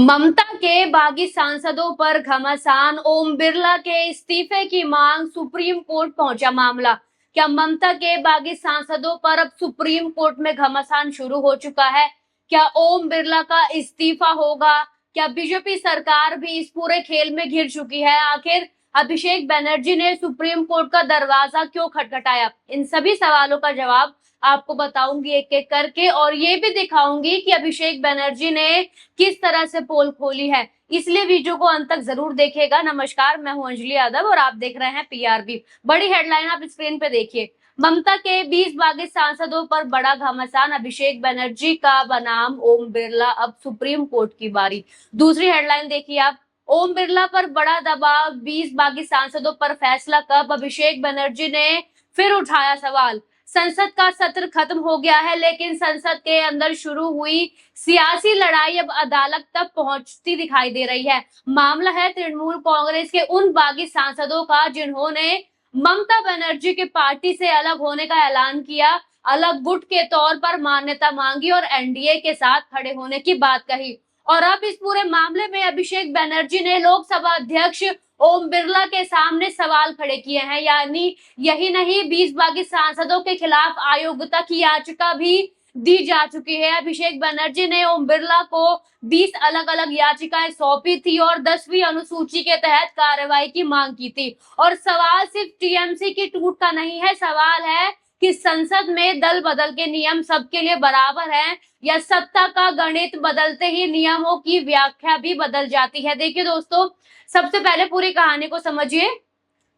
ममता के बागी सांसदों पर घमासान, ओम बिरला के इस्तीफे की मांग, सुप्रीम कोर्ट पहुंचा मामला। क्या ममता के बागी सांसदों पर अब सुप्रीम कोर्ट में घमासान शुरू हो चुका है? क्या ओम बिरला का इस्तीफा होगा? क्या बीजेपी सरकार भी इस पूरे खेल में घिर चुकी है? आखिर अभिषेक बनर्जी ने सुप्रीम कोर्ट का दरवाजा क्यों खटखटाया? इन सभी सवालों का जवाब आपको बताऊंगी एक एक करके, और ये भी दिखाऊंगी कि अभिषेक बनर्जी ने किस तरह से पोल खोली है। इसलिए वीडियो को अंत तक जरूर देखिएगा। नमस्कार, मैं हूं अंजलि यादव और आप देख रहे हैं पीआरबी। बड़ी हेडलाइन आप स्क्रीन पे देखिए। ममता के 20 बागी सांसदों पर बड़ा घमासान, अभिषेक बनर्जी का बनाम ओम बिरला, अब सुप्रीम कोर्ट की बारी। दूसरी हेडलाइन देखिए आप, ओम बिरला पर बड़ा दबाव, 20 बागी सांसदों पर फैसला कब, अभिषेक बनर्जी ने फिर उठाया सवाल। संसद का सत्र खत्म हो गया है, लेकिन संसद के अंदर शुरू हुई सियासी लड़ाई अब अदालत तक पहुंचती दिखाई दे रही है। मामला है तृणमूल कांग्रेस के उन बागी सांसदों का जिन्होंने ममता बनर्जी की पार्टी से अलग होने का ऐलान किया, अलग गुट के तौर पर मान्यता मांगी और एनडीए के साथ खड़े होने की बात कही। और अब इस पूरे मामले में अभिषेक बनर्जी ने लोकसभा अध्यक्ष ओम बिरला के सामने सवाल खड़े किए हैं। यानी यही नहीं, 20 बागी सांसदों के खिलाफ अयोग्यता की याचिका भी दी जा चुकी है। अभिषेक बनर्जी ने ओम बिरला को 20 अलग अलग याचिकाएं सौंपी थी और 10वीं अनुसूची के तहत कार्रवाई की मांग की थी। और सवाल सिर्फ टीएमसी की टूट का नहीं है, सवाल है कि संसद में दल बदल के नियम सबके लिए बराबर हैं, या सत्ता का गणित बदलते ही नियमों की व्याख्या भी बदल जाती है। देखिए दोस्तों, सबसे पहले पूरी कहानी को समझिए।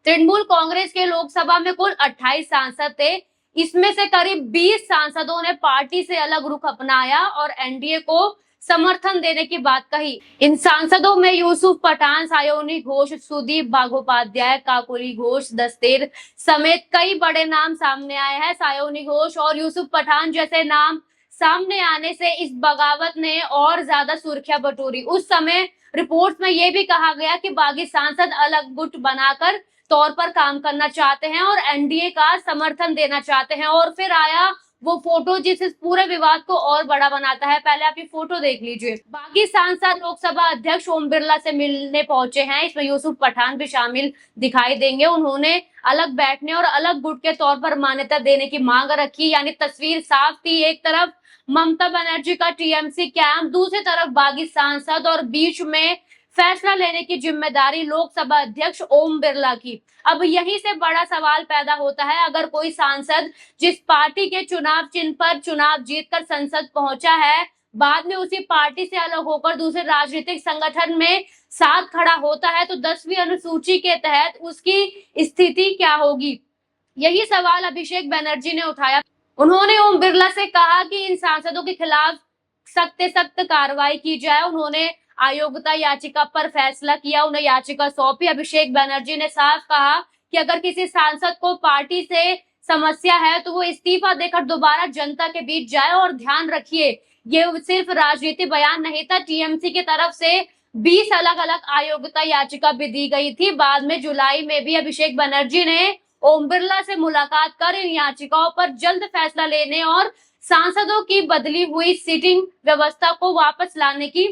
तृणमूल कांग्रेस के लोकसभा में कुल 28 सांसद थे। इसमें से करीब 20 सांसदों ने पार्टी से अलग रुख अपनाया और एनडीए को समर्थन देने की बात कही। इन सांसदों में यूसुफ पठान, सायोनी घोष, सुदीप बाघोपाध्याय, काकोली घोष, दस्तेर समेत कई बड़े नाम सामने आए हैं। सायोनी घोष और यूसुफ पठान जैसे नाम सामने आने से इस बगावत ने और ज्यादा सुर्खियां बटोरी। उस समय रिपोर्ट्स में यह भी कहा गया कि बागी सांसद अलग गुट बनाकर तौर पर काम करना चाहते हैं और एनडीए का समर्थन देना चाहते हैं। और फिर आया वो फोटो जिस इस पूरे विवाद को और बड़ा बनाता है। पहले आप ये फोटो देख लीजिए। बागी सांसद लोकसभा अध्यक्ष ओम बिरला से मिलने पहुंचे हैं। इसमें यूसुफ पठान भी शामिल दिखाई देंगे। उन्होंने अलग बैठने और अलग गुट के तौर पर मान्यता देने की मांग रखी। यानी तस्वीर साफ थी, एक तरफ ममता बनर्जी का टीएमसी कैंप, दूसरी तरफ बागी सांसद, और बीच में फैसला लेने की जिम्मेदारी लोकसभा अध्यक्ष ओम बिरला की। अब यहीं से बड़ा सवाल पैदा होता है, अगर कोई सांसद जिस पार्टी के चुनाव चिन्ह पर चुनाव जीतकर संसद पहुंचा है, बाद में उसी पार्टी से अलग होकर दूसरे राजनीतिक संगठन में साथ खड़ा होता है, तो 10वीं अनुसूची के तहत उसकी स्थिति क्या होगी? यही सवाल अभिषेक बनर्जी ने उठाया। उन्होंने ओम बिरला से कहा कि इन सांसदों के खिलाफ सख्त से सख्त कार्रवाई की जाए। उन्होंने अयोग्यता याचिका पर फैसला किया, उन्हें याचिका सौंपी। अभिषेक बनर्जी ने साफ कहा कि अगर किसी सांसद को पार्टी से समस्या है तो वो इस्तीफा देकर दोबारा जनता के बीच जाए। और ध्यान रखिए, ये सिर्फ राजनीतिक बयान नहीं था, टीएमसी की तरफ से 20 अलग अलग अयोग्यता याचिका भी दी गई थी। बाद में जुलाई में भी अभिषेक बनर्जी ने ओम बिरला से मुलाकात कर इन याचिकाओं पर जल्द फैसला लेने और सांसदों की बदली हुई सीटिंग व्यवस्था को वापस लाने की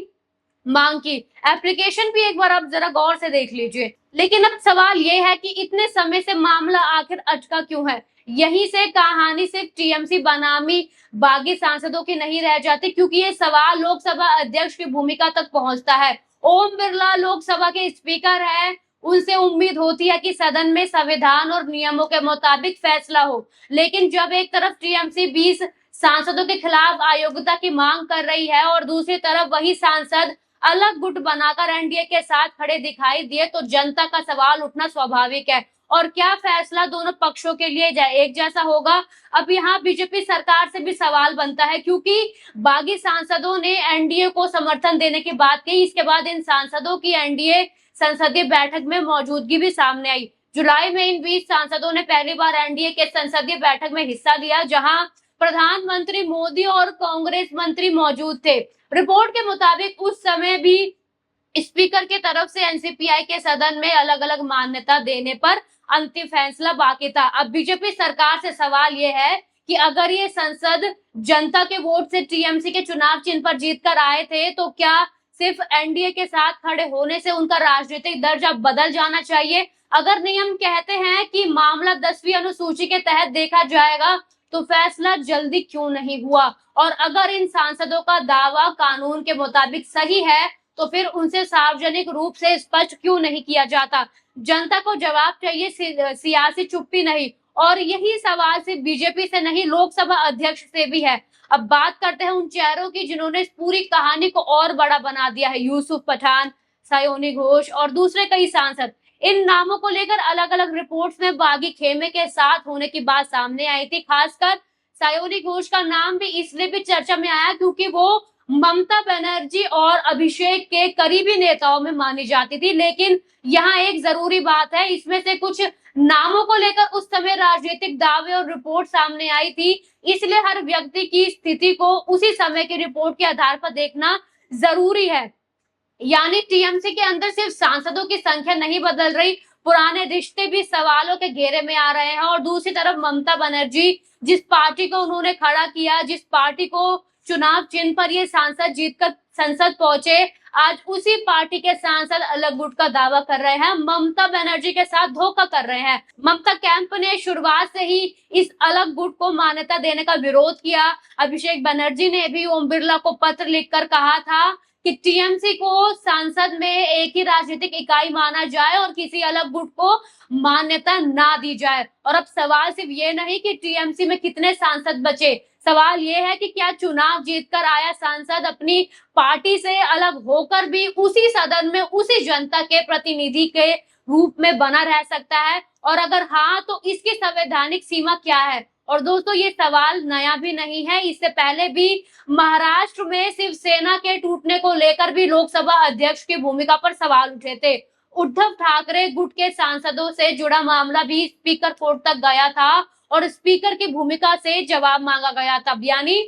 मांग की। एप्लीकेशन भी एक बार आप जरा गौर से देख लीजिए। लेकिन अब सवाल यह है कि इतने समय से मामला आखिर अटका क्यों है? यहीं से कहानी सिर्फ टीएमसी बनामी बागी सांसदों की नहीं रह जाती, क्योंकि ये सवाल लोकसभा अध्यक्ष की भूमिका तक पहुंचता है। ओम बिरला लोकसभा के स्पीकर है, उनसे उम्मीद होती है कि सदन में संविधान और नियमों के मुताबिक फैसला हो। लेकिन जब एक तरफ टीएमसी 20 सांसदों के खिलाफ अयोग्यता की मांग कर रही है और दूसरी तरफ वही सांसद अलग गुट बनाकर एनडीए के साथ खड़े दिखाई दिए, तो जनता का सवाल उठना स्वाभाविक है। और क्या फैसला दोनों पक्षों के लिए एक जैसा होगा? अब यहाँ बीजेपी सरकार से भी सवाल बनता है, क्योंकि बागी सांसदों ने एनडीए को समर्थन देने की बात कही। इसके बाद इन सांसदों की एनडीए संसदीय बैठक में मौजूदगी भी सामने आई। जुलाई में इन 20 सांसदों ने पहली बार एनडीए के संसदीय बैठक में हिस्सा लिया, जहां प्रधानमंत्री मोदी और कांग्रेस मंत्री मौजूद थे। रिपोर्ट के मुताबिक उस समय भी स्पीकर की तरफ से एनसीपीआई के सदन में अलग अलग मान्यता देने पर अंतिम फैसला बाकी था। अब बीजेपी सरकार से सवाल यह है कि अगर ये संसद जनता के वोट से टीएमसी के चुनाव चिन्ह पर जीतकर आए थे, तो क्या सिर्फ एनडीए के साथ खड़े होने से उनका राजनीतिक दर्जा बदल जाना चाहिए? अगर नियम कहते हैं कि मामला 10वीं अनुसूची के तहत देखा जाएगा, तो फैसला जल्दी क्यों नहीं हुआ? और अगर इन सांसदों का दावा कानून के मुताबिक सही है, तो फिर उनसे सार्वजनिक रूप से स्पष्ट क्यों नहीं किया जाता? जनता को जवाब चाहिए, सियासी चुप्पी नहीं। और यही सवाल सिर्फ बीजेपी से नहीं, लोकसभा अध्यक्ष से भी है। अब बात करते हैं उन चेहरों की जिन्होंने इस पूरी कहानी को और बड़ा बना दिया है। यूसुफ पठान, सायोनी घोष और दूसरे कई सांसद। इन नामों को लेकर अलग अलग रिपोर्ट्स में बागी खेमे के साथ होने की बात सामने आई थी। खासकर सायोनी घोष का नाम भी इसलिए भी चर्चा में आया क्योंकि वो ममता बनर्जी और अभिषेक के करीबी नेताओं में मानी जाती थी। लेकिन यहाँ एक जरूरी बात है, इसमें से कुछ नामों को लेकर उस समय राजनीतिक दावे और रिपोर्ट सामने आई थी, इसलिए हर व्यक्ति की स्थिति को उसी समय की रिपोर्ट के आधार पर देखना जरूरी है। यानी टीएमसी के अंदर सिर्फ सांसदों की संख्या नहीं बदल रही, पुराने रिश्ते भी सवालों के घेरे में आ रहे हैं। और दूसरी तरफ ममता बनर्जी, जिस पार्टी को उन्होंने खड़ा किया, जिस पार्टी को चुनाव चिन्ह पर ये सांसद जीतकर संसद पहुंचे, आज उसी पार्टी के सांसद अलग गुट का दावा कर रहे हैं, ममता बनर्जी के साथ धोखा कर रहे हैं। ममता कैंप ने शुरुआत से ही इस अलग गुट को मान्यता देने का विरोध किया। अभिषेक बनर्जी ने भी ओम बिरला को पत्र लिखकर कहा था कि टीएमसी को संसद में एक ही राजनीतिक इकाई माना जाए और किसी अलग गुट को मान्यता ना दी जाए। और अब सवाल सिर्फ ये नहीं कि टीएमसी में कितने सांसद बचे, सवाल ये है कि क्या चुनाव जीतकर आया सांसद अपनी पार्टी से अलग होकर भी उसी सदन में उसी जनता के प्रतिनिधि के रूप में बना रह सकता है? और अगर हाँ, तो इसकी संवैधानिक सीमा क्या है? और दोस्तों, ये सवाल नया भी नहीं है, इससे पहले भी महाराष्ट्र में शिवसेना के टूटने को लेकर भी लोकसभा अध्यक्ष की भूमिका पर सवाल उठे थे। उद्धव ठाकरे गुट के सांसदों से जुड़ा मामला भी स्पीकर कोर्ट तक गया था और स्पीकर की भूमिका से जवाब मांगा गया था। यानी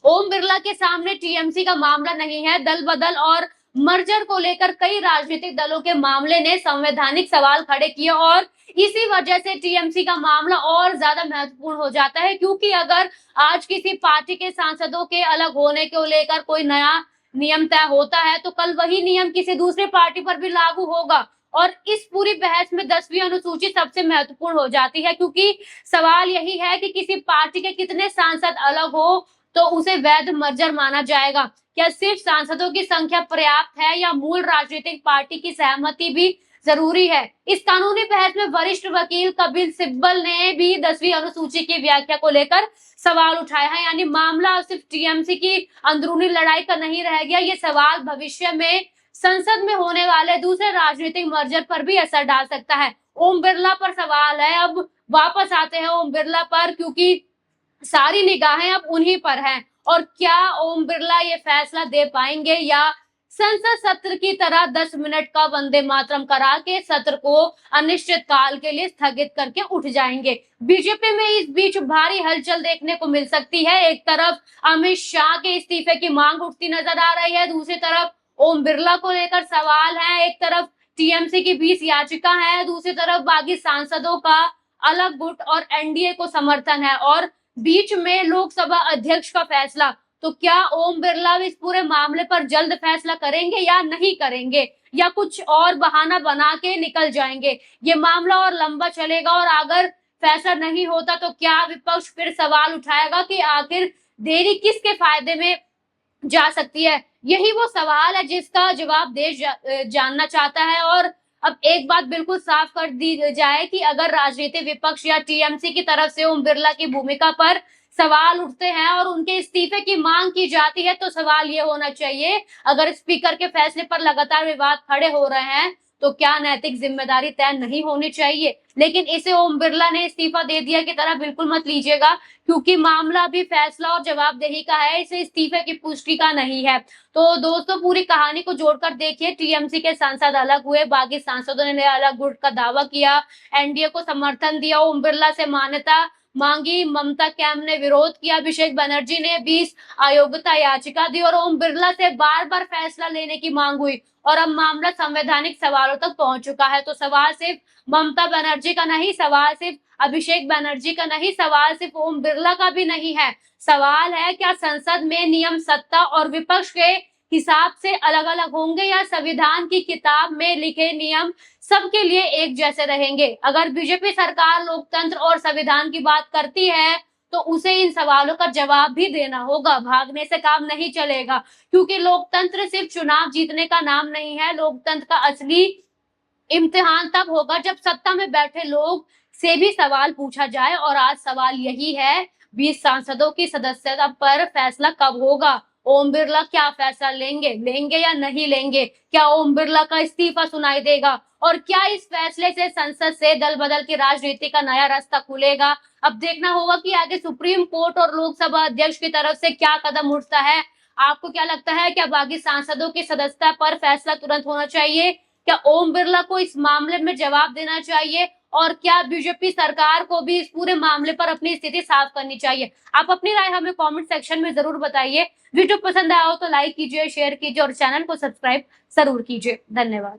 ओम बिरला के सामने टीएमसी का मामला नहीं है, दल बदल और मर्जर को लेकर कई राजनीतिक दलों के मामले ने संवैधानिक सवाल खड़े किए और इसी वजह से टीएमसी का मामला और ज्यादा महत्वपूर्ण हो जाता है। क्योंकि अगर आज किसी पार्टी के सांसदों के अलग होने को लेकर कोई नया नियम तय होता है, तो कल वही नियम किसी दूसरे पार्टी पर भी लागू होगा। और इस पूरी बहस में 10वीं अनुसूची सबसे महत्वपूर्ण हो जाती है, क्योंकि सवाल यही है कि किसी पार्टी के कितने सांसद अलग हो तो उसे वैध मर्जर माना जाएगा। क्या सिर्फ सांसदों की संख्या पर्याप्त है या मूल राजनीतिक पार्टी की सहमति भी जरूरी है? इस कानूनी बहस में वरिष्ठ वकील कपिल सिब्बल ने भी 10वीं अनुसूची की व्याख्या को लेकर सवाल उठाया है। यानी मामला सिर्फ टीएमसी की अंदरूनी लड़ाई का नहीं रह गया, ये सवाल भविष्य में संसद में होने वाले दूसरे राजनीतिक मर्जर पर भी असर डाल सकता है। ओम बिरला पर सवाल है, अब वापस आते हैं ओम बिरला पर, क्योंकि सारी निगाहें अब उन्हीं पर हैं। और क्या ओम बिरला ये फैसला दे पाएंगे या संसद सत्र की तरह 10 मिनट का वंदे मातरम करा के सत्र को अनिश्चित काल के लिए स्थगित करके उठ जाएंगे? बीजेपी में इस बीच भारी हलचल देखने को मिल सकती है। एक तरफ अमित शाह के इस्तीफे की मांग उठती नजर आ रही है, दूसरी तरफ ओम बिरला को लेकर सवाल है। एक तरफ टीएमसी की 20 याचिका है, दूसरी तरफ बागी सांसदों का अलग गुट और एनडीए को समर्थन है, और बीच में लोकसभा अध्यक्ष का फैसला। तो क्या ओम बिरला इस पूरे मामले पर जल्द फैसला करेंगे या नहीं करेंगे, या कुछ और बहाना बना के निकल जाएंगे? ये मामला और लंबा चलेगा और अगर फैसला नहीं होता तो क्या विपक्ष फिर सवाल उठाएगा कि आखिर देरी किसके फायदे में जा सकती है? यही वो सवाल है जिसका जवाब देश जानना चाहता है। और अब एक बात बिल्कुल साफ कर दी जाए कि अगर राजनीतिक विपक्ष या टीएमसी की तरफ से ओम बिरला की भूमिका पर सवाल उठते हैं और उनके इस्तीफे की मांग की जाती है, तो सवाल ये होना चाहिए, अगर स्पीकर के फैसले पर लगातार विवाद खड़े हो रहे हैं तो क्या नैतिक जिम्मेदारी तय नहीं होनी चाहिए? लेकिन इसे ओम बिरला ने इस्तीफा दे दिया की तरह बिल्कुल मत लीजिएगा, क्योंकि मामला भी फैसला और जवाबदेही का है, इसे इस्तीफे की पुष्टि का नहीं है। तो दोस्तों, पूरी कहानी को जोड़कर देखिए, टीएमसी के सांसद अलग हुए, बाकी सांसदों ने अलग गुट का दावा किया, एनडीए को समर्थन दिया, ओम बिरला से मान्यता मांगी, ममता कैंप ने विरोध किया, अभिषेक बनर्जी ने 20 अयोग्यता याचिका दी और ओम बिरला से बार बार फैसला लेने की मांग हुई, और अब मामला संवैधानिक सवालों तक पहुंच चुका है। तो सवाल सिर्फ ममता बनर्जी का नहीं, सवाल सिर्फ अभिषेक बनर्जी का नहीं, सवाल सिर्फ ओम बिरला का भी नहीं है। सवाल है, क्या संसद में नियम सत्ता और विपक्ष के हिसाब से अलग अलग होंगे या संविधान की किताब में लिखे नियम सबके लिए एक जैसे रहेंगे? अगर बीजेपी सरकार लोकतंत्र और संविधान की बात करती है तो उसे इन सवालों का जवाब भी देना होगा। भागने से काम नहीं चलेगा, क्योंकि लोकतंत्र सिर्फ चुनाव जीतने का नाम नहीं है। लोकतंत्र का असली इम्तिहान तब होगा जब सत्ता में बैठे लोग से भी सवाल पूछा जाए। और आज सवाल यही है, 20 सांसदों की सदस्यता पर फैसला कब होगा? ओम बिरला क्या फैसला लेंगे या नहीं लेंगे? क्या ओम बिरला का इस्तीफा सुनाई देगा? और क्या इस फैसले से संसद से दल बदल की राजनीति का नया रास्ता खुलेगा? अब देखना होगा कि आगे सुप्रीम कोर्ट और लोकसभा अध्यक्ष की तरफ से क्या कदम उठता है। आपको क्या लगता है, क्या बागी सांसदों की सदस्यता पर फैसला तुरंत होना चाहिए? क्या ओम बिरला को इस मामले में जवाब देना चाहिए? और क्या बीजेपी सरकार को भी इस पूरे मामले पर अपनी स्थिति साफ करनी चाहिए? आप अपनी राय हमें कमेंट सेक्शन में जरूर बताइए। वीडियो पसंद आया हो तो लाइक कीजिए, शेयर कीजिए और चैनल को सब्सक्राइब जरूर कीजिए। धन्यवाद।